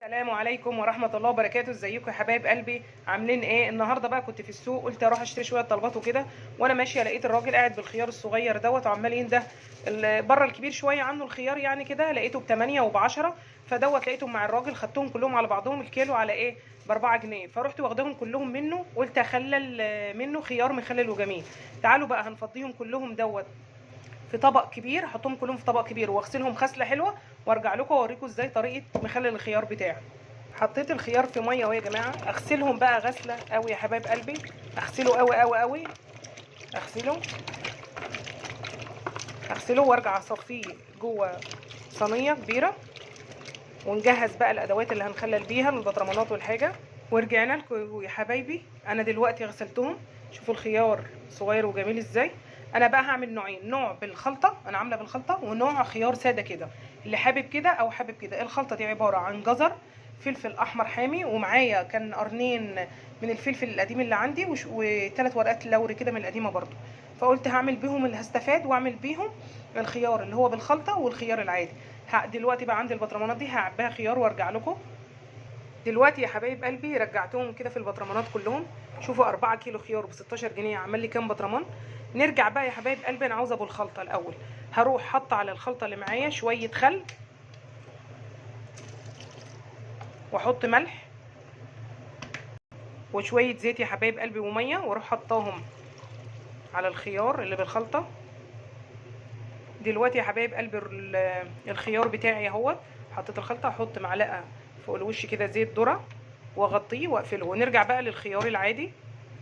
السلام عليكم ورحمة الله وبركاته. ازيكم يا حبايب قلبي؟ عاملين ايه؟ النهارده بقى كنت في السوق، قلت اروح اشتري شوية طلبات وكده، وانا ماشية لقيت الراجل قاعد بالخيار الصغير دوت وعمال ينده بره الكبير شوية عنه الخيار، يعني كده لقيته ب8 وب10. فدوت لقيتهم مع الراجل، خدتهم كلهم على بعضهم الكيلو على ايه؟ ب4 جنيه. فرحت واخداهم كلهم منه، قلت اخلل منه خيار مخلل وجميل. تعالوا بقى هنفضيهم كلهم دوت في طبق كبير، احطهم كلهم في طبق كبير واغسلهم غسله حلوه، وارجع لكم اوريكم ازاي طريقه مخلل الخيار بتاعي. حطيت الخيار في ميه اهو يا جماعه، اغسلهم بقى غسله قوي يا حبايب قلبي، اغسله قوي قوي قوي، اغسله اغسله وارجع اصفيه جوه صينيه كبيره، ونجهز بقى الادوات اللي هنخلل بيها البطرمانات والحاجه. ورجعنا لكم يا حبايبي، انا دلوقتي غسلتهم. شوفوا الخيار صغير وجميل ازاي. انا بقى هعمل نوعين، نوع بالخلطه انا عامله بالخلطه، ونوع خيار ساده كده، اللي حابب كده او حابب كده. الخلطه دي عباره عن جزر، فلفل احمر حامي، ومعايا كان قرنين من الفلفل القديم اللي عندي، وثلاث ورقات لوري كده من القديمه برضو. فقلت هعمل بيهم اللي هستفاد، واعمل بيهم الخيار اللي هو بالخلطه والخيار العادي. دلوقتي بقى عندي البطرمانات دي هعبيها خيار وارجع لكم. دلوقتي يا حبايب قلبي رجعتهم كده في البطرمانات كلهم. شوفوا 4 كيلو خيار ب 16 جنيه عمل لي كام بطرمان. نرجع بقى يا حبايب قلبي، انا عاوزه ابو الخلطه الاول. هروح حاطه على الخلطه اللي معايا شويه خل، واحط ملح وشويه زيت يا حبايب قلبي وميه، واروح حطاهم على الخيار اللي بالخلطه. دلوقتي يا حبايب قلبي الخيار بتاعي اهوت، حطيت الخلطه، احط معلقه فوق الوش كده زيت ذره واغطيه واقفله، ونرجع بقى للخيار العادي.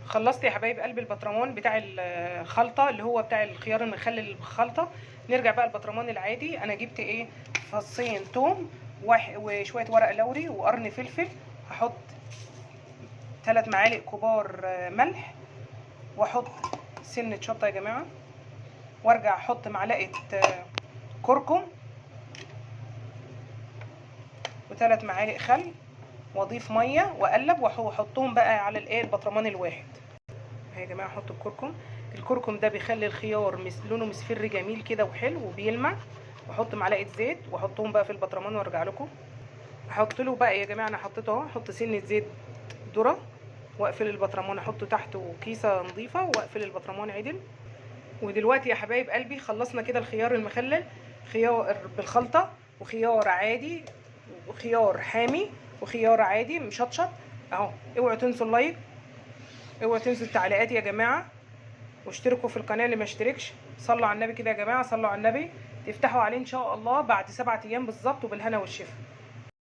خلصت يا حبايب قلبي البطرمان بتاع الخلطه اللي هو بتاع الخيار المخلل بالخلطه. نرجع بقى البطرمان العادي. انا جبت ايه؟ فصين توم وشويه ورق لوري وقرن فلفل. هحط 3 معالق كبار ملح، واحط سنه شطه يا جماعه، وارجع احط معلقه كركم، و3 معالق خل، واضيف ميه واقلب واحطهم بقى على الايه البطرمان الواحد. اهي يا جماعه احط الكركم. الكركم ده بيخلي الخيار لونه مصفر جميل كده وحلو وبيلمع. واحط معلقه زيت واحطهم بقى في البطرمان وارجع لكم. احط له بقى يا جماعه، انا حطيته اهو، احط سنه زيت ذره واقفل البطرمان، احطه تحته كيسه نظيفه واقفل البطرمان عدل. ودلوقتي يا حبايب قلبي خلصنا كده الخيار المخلل، خيار بالخلطه وخيار عادي وخيار حامي وخيار عادي مشطشط اهو. اوعوا تنسوا اللايك، اوعوا تنسوا التعليقات يا جماعه، واشتركوا في القناه اللي ما اشتركش. صلوا على النبي كده يا جماعه، صلوا على النبي. تفتحوا عليه ان شاء الله بعد 7 ايام بالظبط، وبالهنا والشفا.